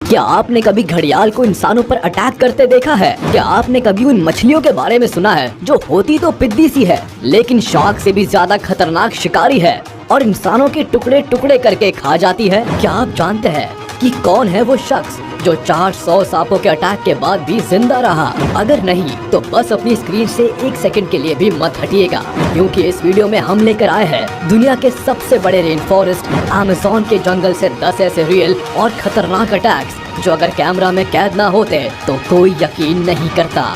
क्या आपने कभी घड़ियाल को इंसानों पर अटैक करते देखा है? क्या आपने कभी उन मछलियों के बारे में सुना है जो होती तो पिद्दी सी है लेकिन शार्क से भी ज्यादा खतरनाक शिकारी है और इंसानों के टुकड़े टुकड़े करके खा जाती है? क्या आप जानते हैं कि कौन है वो शख्स जो 400 सांपों के अटैक के बाद भी जिंदा रहा? अगर नहीं तो बस अपनी स्क्रीन से 1 सेकंड के लिए भी मत हटिएगा, क्योंकि इस वीडियो में हम लेकर आए हैं दुनिया के सबसे बड़े रेन फॉरेस्ट अमेज़न के जंगल से 10 ऐसे रियल और खतरनाक अटैक्स जो अगर कैमरा में कैद ना होते तो कोई यकीन नहीं करता।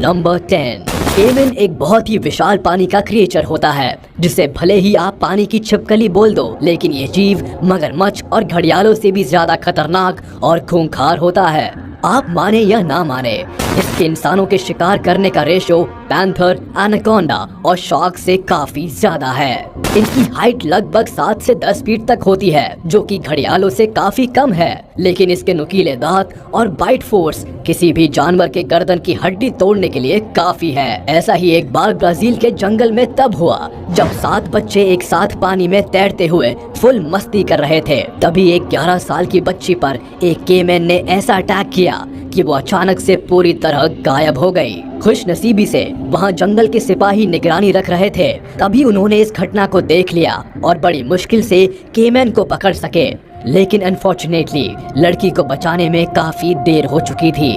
नंबर 10। केमन एक बहुत ही विशाल पानी का क्रिएचर होता है जिसे भले ही आप पानी की छिपकली बोल दो, लेकिन ये जीव मगरमच्छ और घड़ियालों से भी ज्यादा खतरनाक और खूंखार होता है। आप माने या ना माने, इसके इंसानों के शिकार करने का रेशो पैंथर, एनाकोंडा और शार्क से काफी ज्यादा है। इनकी हाइट लगभग 7 से 10 फीट तक होती है, जो कि घड़ियालों से काफी कम है, लेकिन इसके नुकीले दांत और बाइट फोर्स किसी भी जानवर के गर्दन की हड्डी तोड़ने के लिए काफी है। ऐसा ही एक बार ब्राजील के जंगल में तब हुआ जब 7 बच्चे एक साथ पानी में तैरते हुए फुल मस्ती कर रहे थे। तभी एक 11 साल की बच्ची पर एक केमन ने ऐसा अटैक किया कि वो अचानक से पूरी तरह गायब हो गई। खुशनसीबी से वहाँ जंगल के सिपाही निगरानी रख रहे थे, तभी उन्होंने इस घटना को देख लिया और बड़ी मुश्किल से केमन को पकड़ सके, लेकिन अनफॉर्चुनेटली लड़की को बचाने में काफी देर हो चुकी थी।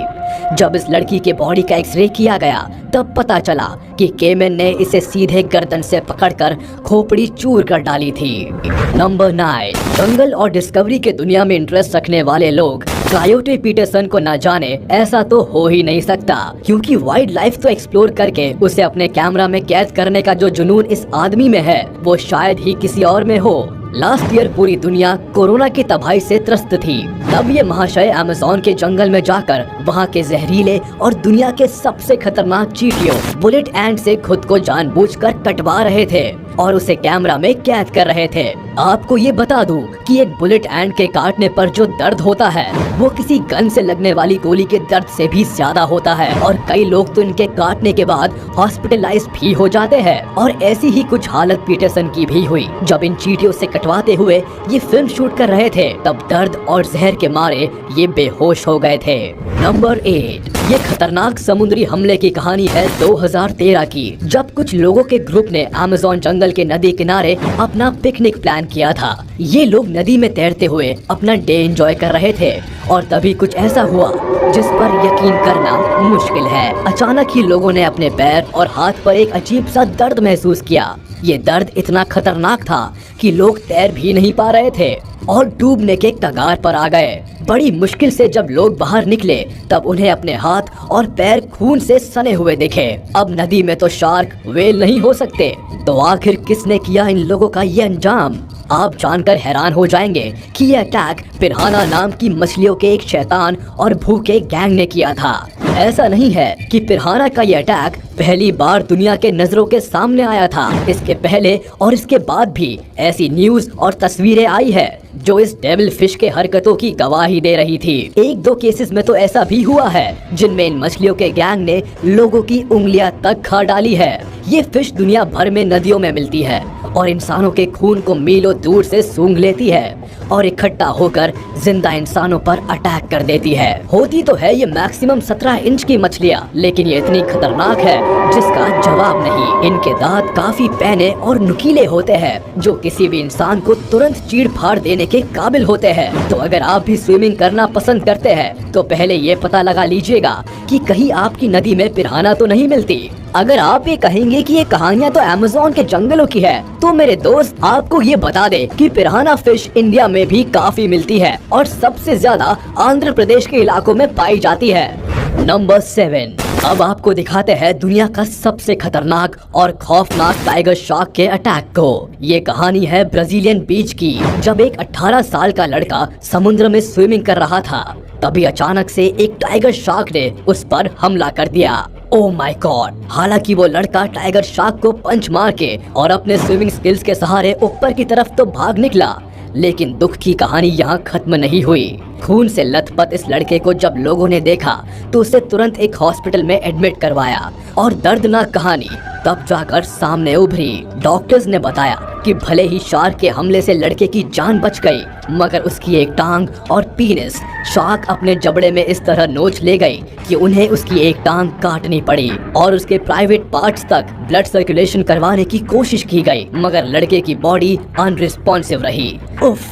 जब इस लड़की के बॉडी का एक्सरे किया गया तब पता चला कि केमन ने इसे सीधे गर्दन से पकड़कर खोपड़ी चूर कर डाली थी। नंबर 9। जंगल और डिस्कवरी के दुनिया में इंटरेस्ट रखने वाले लोग कायोटे पीटरसन को ना जाने ऐसा तो हो ही नहीं सकता, क्योंकि वाइल्ड लाइफ तो एक्सप्लोर करके उसे अपने कैमरा में कैद करने का जो जुनून इस आदमी में है वो शायद ही किसी और में हो। लास्ट ईयर पूरी दुनिया कोरोना की तबाही से त्रस्त थी, तब ये महाशय अमेज़न के जंगल में जाकर वहाँ के जहरीले और दुनिया के सबसे खतरनाक चींटियों बुलेट एंट से खुद को जानबूझकर कटवा रहे थे और उसे कैमरा में कैद कर रहे थे। आपको ये बता दूं कि एक बुलेट एंट के काटने पर जो दर्द होता है वो किसी गन से लगने वाली गोली के दर्द से भी ज्यादा होता है, और कई लोग तो इनके काटने के बाद हॉस्पिटलाइज भी हो जाते हैं। और ऐसी ही कुछ हालत पीटरसन की भी हुई। जब इन चींटियों से कटवाते हुए ये फिल्म शूट कर रहे थे तब दर्द और जहर के मारे ये बेहोश हो गए थे। नंबर 8। ये खतरनाक समुद्री हमले की कहानी है 2013 की, जब कुछ लोगों के ग्रुप ने अमेज़न जंगल के नदी किनारे अपना पिकनिक प्लान किया था। ये लोग नदी में तैरते हुए अपना डे एंजॉय कर रहे थे और तभी कुछ ऐसा हुआ जिस पर यकीन करना मुश्किल है। अचानक ही लोगों ने अपने पैर और हाथ पर एक अजीब सा दर्द महसूस किया। ये दर्द इतना खतरनाक था कि लोग तैर भी नहीं पा रहे थे और डूबने के कगार पर आ गए। बड़ी मुश्किल से जब लोग बाहर निकले तब उन्हें अपने हाथ और पैर खून से सने हुए दिखे। अब नदी में तो शार्क, वेल नहीं हो सकते, तो आखिर किसने किया इन लोगों का ये अंजाम? आप जानकर हैरान हो जाएंगे कि ये अटैक पिरान्हा नाम की मछलियों के एक शैतान और भूखे गैंग ने किया था। ऐसा नहीं है कि पिरान्हा का ये अटैक पहली बार दुनिया के नजरों के सामने आया था। इसके पहले और इसके बाद भी ऐसी न्यूज और तस्वीरें आई है जो इस डेविल फिश के हरकतों की गवाही दे रही थी। 1-2 केसेस में तो ऐसा भी हुआ है जिनमें इन मछलियों के गैंग ने लोगों की उंगलियां तक खा डाली है। ये फिश दुनिया भर में नदियों में मिलती है और इंसानों के खून को मीलों दूर से सूंघ लेती है और इकट्ठा होकर जिंदा इंसानों पर अटैक कर देती है। होती तो है ये मैक्सिमम 17 इंच की मछलियाँ, लेकिन ये इतनी खतरनाक है जिसका जवाब नहीं। इनके दांत काफी पैने और नुकीले होते हैं जो किसी भी इंसान को तुरंत चीड़ फाड़ देने के काबिल होते हैं। तो अगर आप भी स्विमिंग करना पसंद करते हैं तो पहले ये पता लगा लीजिएगा कि कहीं आपकी नदी में पिरान्हा तो नहीं मिलती। अगर आप ये कहेंगे कि ये कहानियाँ तो अमेज़न के जंगलों की है, तो मेरे दोस्त आपको ये बता दे कि पिरान्हा फिश इंडिया में भी काफी मिलती है और सबसे ज्यादा आंध्र प्रदेश के इलाकों में पाई जाती है। नंबर 7। अब आपको दिखाते हैं दुनिया का सबसे खतरनाक और खौफनाक टाइगर शार्क के अटैक को। ये कहानी है ब्राजीलियन बीच की, जब एक 18 साल का लड़का समुद्र में स्विमिंग कर रहा था, तभी अचानक से एक टाइगर शार्क ने उस पर हमला कर दिया। Oh my God! हालांकि वो लड़का टाइगर शार्क को पंच मार के और अपने स्विमिंग स्किल्स के सहारे ऊपर की तरफ तो भाग निकला, लेकिन दुख की कहानी यहाँ खत्म नहीं हुई। खून से लथपथ इस लड़के को जब लोगों ने देखा तो उसे तुरंत एक हॉस्पिटल में एडमिट करवाया और दर्दनाक कहानी तब जाकर सामने उभरी। डॉक्टर्स ने बताया कि भले ही शार्क के हमले से लड़के की जान बच गई, मगर उसकी एक टांग और पीनिस शार्क अपने जबड़े में इस तरह नोच ले गई कि उन्हें उसकी एक टांग काटनी पड़ी और उसके प्राइवेट पार्ट्स तक ब्लड सर्कुलेशन करवाने की कोशिश की गई, मगर लड़के की बॉडी अनरिस्पॉन्सिव रही। उफ,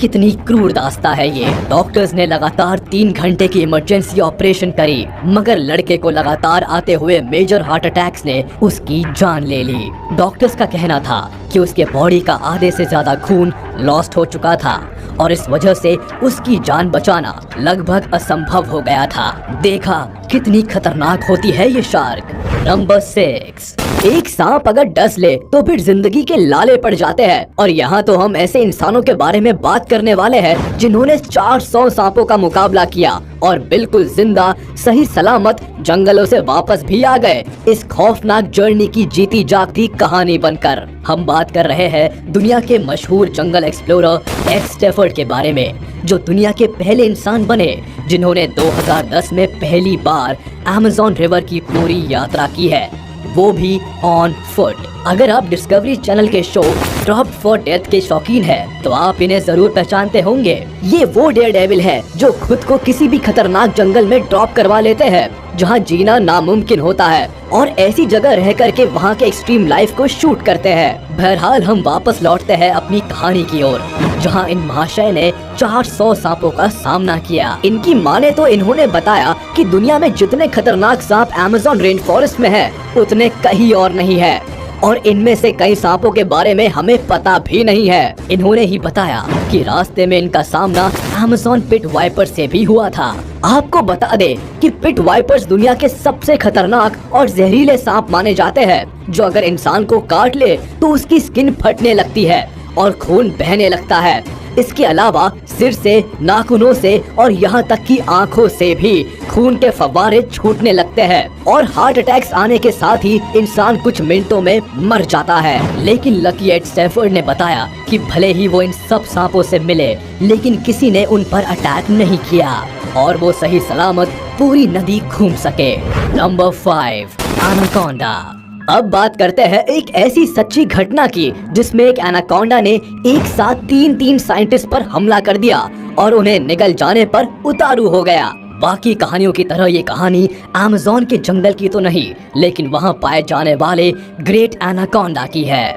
कितनी क्रूर दास्ता है ये। डॉक्टर्स ने लगातार 3 घंटे की इमरजेंसी ऑपरेशन करी, मगर लड़के को लगातार आते हुए मेजर हार्ट अटैक्स ने उसकी जान ले ली। डॉक्टर्स का कहना था कि उसके बॉडी का आधे से ज्यादा खून लॉस्ट हो चुका था और इस वजह से उसकी जान बचाना लगभग असंभव हो गया था। देखा कितनी खतरनाक होती है ये शार्क। नंबर 6, एक सांप अगर डस ले तो फिर जिंदगी के लाले पड़ जाते हैं। और यहाँ तो हम ऐसे इंसानों के बारे में बात करने वाले हैं जिन्होंने 400 सांपों का मुकाबला किया और बिल्कुल जिंदा सही सलामत जंगलों से वापस भी आ गए इस खौफनाक जर्नी की जीती जागती कहानी बनकर। हम बात कर रहे हैं दुनिया के मशहूर जंगल एक्सप्लोरर एक्स स्टैफर्ड के बारे में, जो दुनिया के पहले इंसान बने जिन्होंने 2010 में पहली बार अमेज़न रिवर की पूरी यात्रा की है, वो भी ऑन फुट। अगर आप डिस्कवरी चैनल के शो ड्रॉप फॉर डेथ के शौकीन हैं, तो आप इन्हें जरूर पहचानते होंगे। ये वो डेयर डेविल है जो खुद को किसी भी खतरनाक जंगल में ड्रॉप करवा लेते हैं जहाँ जीना नामुमकिन होता है और ऐसी जगह रह करके वहाँ के एक्सट्रीम लाइफ को शूट करते हैं। बहरहाल हम वापस लौटते हैं अपनी कहानी की ओर, जहाँ इन महाशय ने 400 सांपों का सामना किया। इनकी माने तो इन्होंने बताया कि दुनिया में जितने खतरनाक सांप अमेज़न रेन फॉरेस्ट में है, उतने कहीं और नहीं है और इनमें से कई सांपों के बारे में हमें पता भी नहीं है। इन्होंने ही बताया कि रास्ते में इनका सामना अमेज़न पिट वाइपर से भी हुआ था। आपको बता दे कि पिट वाइपर्स दुनिया के सबसे खतरनाक और जहरीले सांप माने जाते हैं, जो अगर इंसान को काट ले तो उसकी स्किन फटने लगती है और खून बहने लगता है। इसके अलावा सिर से, नाखूनों से और यहाँ तक कि आँखों से भी खून के फव्वारे छूटने लगते हैं और हार्ट अटैक्स आने के साथ ही इंसान कुछ मिनटों में मर जाता है। लेकिन लकी एक्स स्टैफर्ड ने बताया कि भले ही वो इन सब सांपों से मिले, लेकिन किसी ने उन पर अटैक नहीं किया और वो सही सलामत पूरी नदी घूम सके। Number 5, anaconda. अब बात करते हैं एक ऐसी सच्ची घटना की जिसमें एक एनाकोंडा ने एक साथ 3 साइंटिस्ट पर हमला कर दिया और उन्हें निगल जाने पर उतारू हो गया। बाकी कहानियों की तरह ये कहानी अमेज़न के जंगल की तो नहीं, लेकिन वहाँ पाए जाने वाले ग्रेट एनाकोंडा की है।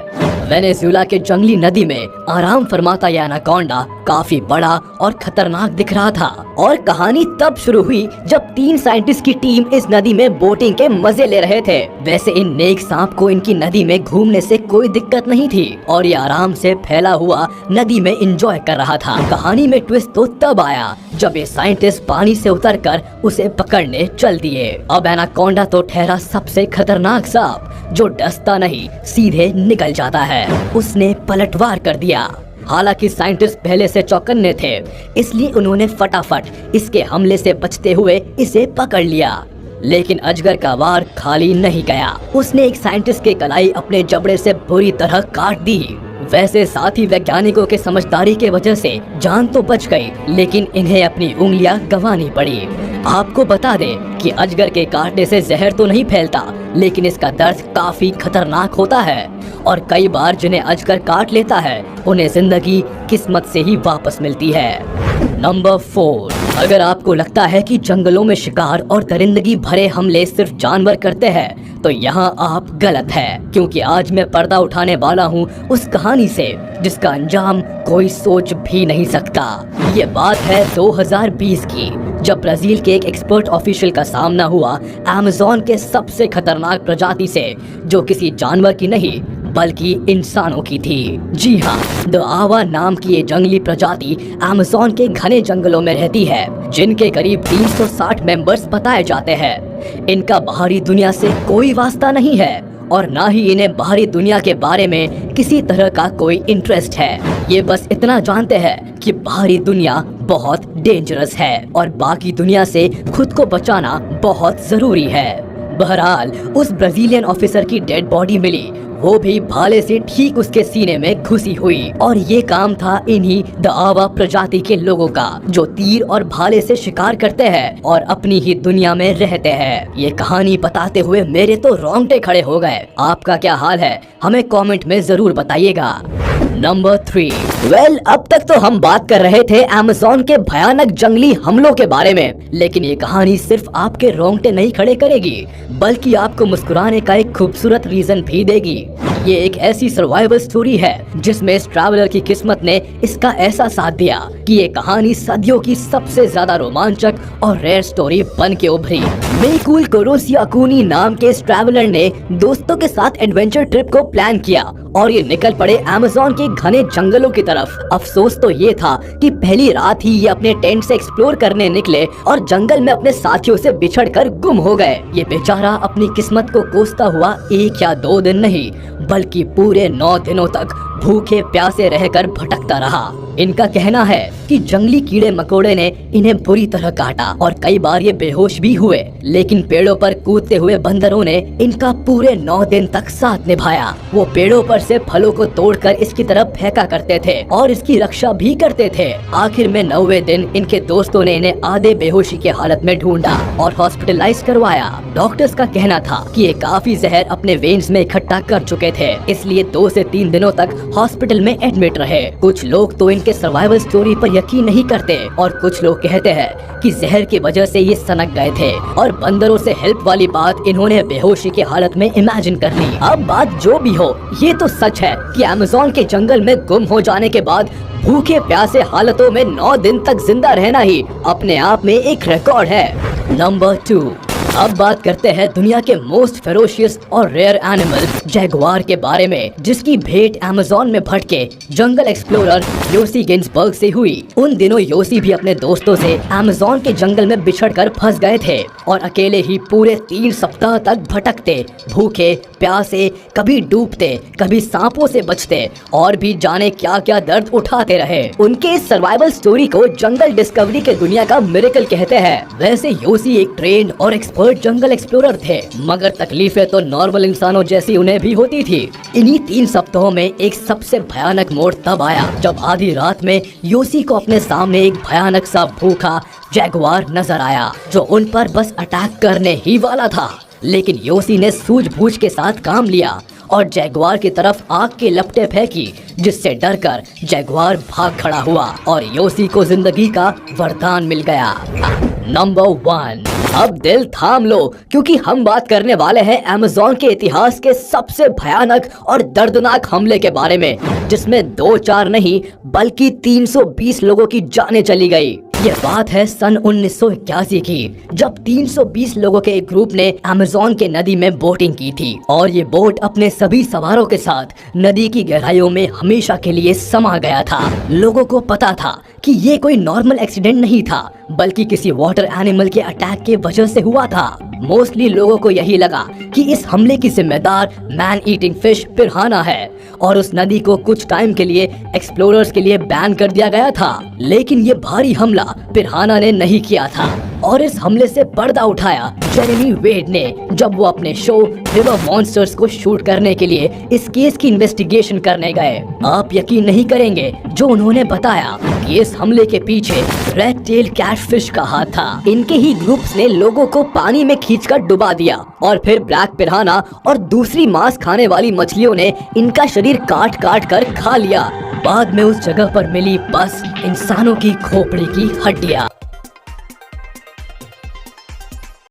वेनेजुएला के जंगली नदी में आराम फरमाता यह एनाकोंडा काफी बड़ा और खतरनाक दिख रहा था और कहानी तब शुरू हुई जब 3 साइंटिस्ट की टीम इस नदी में बोटिंग के मजे ले रहे थे। वैसे इन नेक सांप को इनकी नदी में घूमने से कोई दिक्कत नहीं थी और ये आराम से फैला हुआ नदी में एंजॉय कर रहा था। कहानी में ट्विस्ट तो तब आया जब ये साइंटिस्ट पानी से उतरकर उसे पकड़ने चल दिए। अब एनाकोंडा तो ठहरा सबसे खतरनाक सांप जो डसता नहीं, सीधे निकल जाता है। उसने पलटवार कर दिया। हालांकि साइंटिस्ट पहले से चौकन्ने थे, इसलिए उन्होंने फटाफट इसके हमले से बचते हुए इसे पकड़ लिया। लेकिन अजगर का वार खाली नहीं गया। उसने एक साइंटिस्ट की कलाई अपने जबड़े से बुरी तरह काट दी। वैसे साथी वैज्ञानिकों के समझदारी के वजह से जान तो बच गई, लेकिन इन्हें अपनी उंगलियां गंवानी पड़ी। आपको बता दें कि अजगर के काटने से जहर तो नहीं फैलता, लेकिन इसका दर्द काफी खतरनाक होता है और कई बार जिन्हें अजगर काट लेता है उन्हें जिंदगी किस्मत से ही वापस मिलती है। नंबर 4, अगर आपको लगता है कि जंगलों में शिकार और दरिंदगी भरे हमले सिर्फ जानवर करते हैं, तो यहाँ आप गलत है, क्योंकि आज मैं पर्दा उठाने वाला हूँ उस कहानी से जिसका अंजाम कोई सोच भी नहीं सकता। ये बात है 2020 की, जब ब्राजील के एक एक्सपर्ट ऑफिशियल का सामना हुआ अमेज़न के सबसे खतरनाक प्रजाति से, जो किसी जानवर की नहीं बल्कि इंसानों की थी। जी हाँ, द आवा नाम की ये जंगली प्रजाति अमेज़न के घने जंगलों में रहती है, जिनके करीब 360 मेंबर्स बताए जाते हैं। इनका बाहरी दुनिया से कोई वास्ता नहीं है और ना ही इन्हें बाहरी दुनिया के बारे में किसी तरह का कोई इंटरेस्ट है। ये बस इतना जानते हैं कि बाहरी दुनिया बहुत डेंजरस है और बाकी दुनिया से खुद को बचाना बहुत जरूरी है। बहरहाल उस ब्राजीलियन ऑफिसर की डेड बॉडी मिली वो भी भाले से ठीक उसके सीने में घुसी हुई। और ये काम था इन्हीं दावा प्रजाति के लोगों का, जो तीर और भाले से शिकार करते हैं और अपनी ही दुनिया में रहते हैं। ये कहानी बताते हुए मेरे तो रोंगटे खड़े हो गए। आपका क्या हाल है, हमें कमेंट में जरूर बताइएगा। नंबर 3। वेल, अब तक तो हम बात कर रहे थे अमेज़न के भयानक जंगली हमलों के बारे में, लेकिन ये कहानी सिर्फ आपके रोंगटे नहीं खड़े करेगी, बल्कि आपको मुस्कुराने का एक खूबसूरत रीजन भी देगी। ये एक ऐसी सर्वाइवल स्टोरी है जिसमें इस ट्रैवलर की किस्मत ने इसका ऐसा साथ दिया कि ये कहानी सदियों की सबसे ज्यादा रोमांचक और रेयर स्टोरी बन के उभरी। मेकुल कोरोसियाकुनी नाम के इस ट्रैवलर ने दोस्तों के साथ एडवेंचर ट्रिप को प्लान किया और ये निकल पड़े अमेज़न के घने जंगलों की तरफ। अफसोस तो ये था कि पहली रात ही ये अपने टेंट से एक्सप्लोर करने निकले और जंगल में अपने साथियों से बिछड़कर गुम हो गए। ये बेचारा अपनी किस्मत को कोसता हुआ 1 या 2 दिन नहीं, बल्कि पूरे 9 दिनों तक भूखे प्यासे रहकर भटकता रहा। इनका कहना है कि जंगली कीड़े मकोड़े ने इन्हें बुरी तरह काटा और कई बार ये बेहोश भी हुए, लेकिन पेड़ों पर कूदते हुए बंदरों ने इनका पूरे 9 दिन तक साथ निभाया। वो पेड़ों पर से फलों को तोड़कर इसकी तरफ फेंका करते थे और इसकी रक्षा भी करते थे। आखिर में 9वें दिन इनके दोस्तों ने इन्हें आधे बेहोशी की हालत में ढूंढा और हॉस्पिटलाइज करवाया। डॉक्टर्स का कहना था कि ये काफी जहर अपने वेन्स में इकट्ठा कर चुके थे, इसलिए 2 से 3 दिनों तक हॉस्पिटल में एडमिट रहे। कुछ लोग तो इनके सर्वाइवल स्टोरी पर यकीन नहीं करते और कुछ लोग कहते हैं कि जहर की वजह से ये सनक गए थे और बंदरों से हेल्प वाली बात इन्होंने बेहोशी की हालत में इमेजिन कर ली। अब बात जो भी हो, ये तो सच है कि अमेज़न के जंगल में गुम हो जाने के बाद भूखे प्यासे हालतों में 9 दिन तक जिंदा रहना ही अपने आप में एक रिकॉर्ड है। नंबर 2। अब बात करते हैं दुनिया के मोस्ट फेरोशियस और रेयर एनिमल जैगुआर के बारे में, जिसकी भेंट अमेज़न में भटके जंगल एक्सप्लोरर योसी गिन्सबर्ग से हुई। उन दिनों योसी भी अपने दोस्तों से अमेज़न के जंगल में बिछड़कर फंस गए थे और अकेले ही पूरे 3 सप्ताह तक भटकते, भूखे प्यासे, कभी डूबते, कभी सांपों से बचते और भी जाने क्या क्या दर्द उठाते रहे। उनके इस सर्वाइवल स्टोरी को जंगल डिस्कवरी के दुनिया का मिरेकल कहते हैं। वैसे योसी एक ट्रेन्ड और जंगल एक्सप्लोरर थे, मगर तकलीफें तो नॉर्मल इंसानों जैसी उन्हें भी होती थी। इन्हीं 3 सप्ताहों में एक सबसे भयानक मोड़ तब आया जब आधी रात में योसी को अपने सामने एक भयानक सा भूखा जैगुआर नजर आया, जो उन पर बस अटैक करने ही वाला था। लेकिन योसी ने सूझबूझ के साथ काम लिया और जैगुआर की तरफ आग के लपटें फेंकी, जिससे डरकर जैगुआर भाग खड़ा हुआ और योसी को जिंदगी का वरदान मिल गया। नंबर 1। अब दिल थाम लो, क्योंकि हम बात करने वाले हैं अमेज़न के इतिहास के सबसे भयानक और दर्दनाक हमले के बारे में, जिसमें 2-4 नहीं बल्कि 320 लोगों की जानें चली गई। ये बात है सन 1981 की, जब 320 लोगों के एक ग्रुप ने अमेज़न के नदी में बोटिंग की थी और ये बोट अपने सभी सवारों के साथ नदी की गहराइयों में हमेशा के लिए समा गया था। लोगों को पता था कि ये कोई नॉर्मल एक्सीडेंट नहीं था, बल्कि किसी वाटर एनिमल के अटैक के वजह से हुआ था। मोस्टली लोगों को यही लगा कि इस हमले की जिम्मेदार मैन ईटिंग फिश पिरान्हा है और उस नदी को कुछ टाइम के लिए एक्सप्लोरर्स के लिए बैन कर दिया गया था। लेकिन ये भारी हमला पिरान्हा ने नहीं किया था और इस हमले से पर्दा उठाया जेरेमी वेड ने, जब वो अपने शो रिवर मॉन्स्टर्स को शूट करने के लिए इस केस की इन्वेस्टिगेशन करने गए। आप यकीन नहीं करेंगे जो उन्होंने बताया कि इस हमले के पीछे रेड टेल कैटफिश का हाथ था। इनके ही ग्रुप्स ने लोगों को पानी में खींचकर डुबा दिया और फिर ब्लैक पिरान्हा और दूसरी मांस खाने वाली मछलियों ने इनका शरीर काट काट कर खा लिया। बाद में उस जगह पर मिली बस इंसानों की खोपड़ी की हड्डियाँ।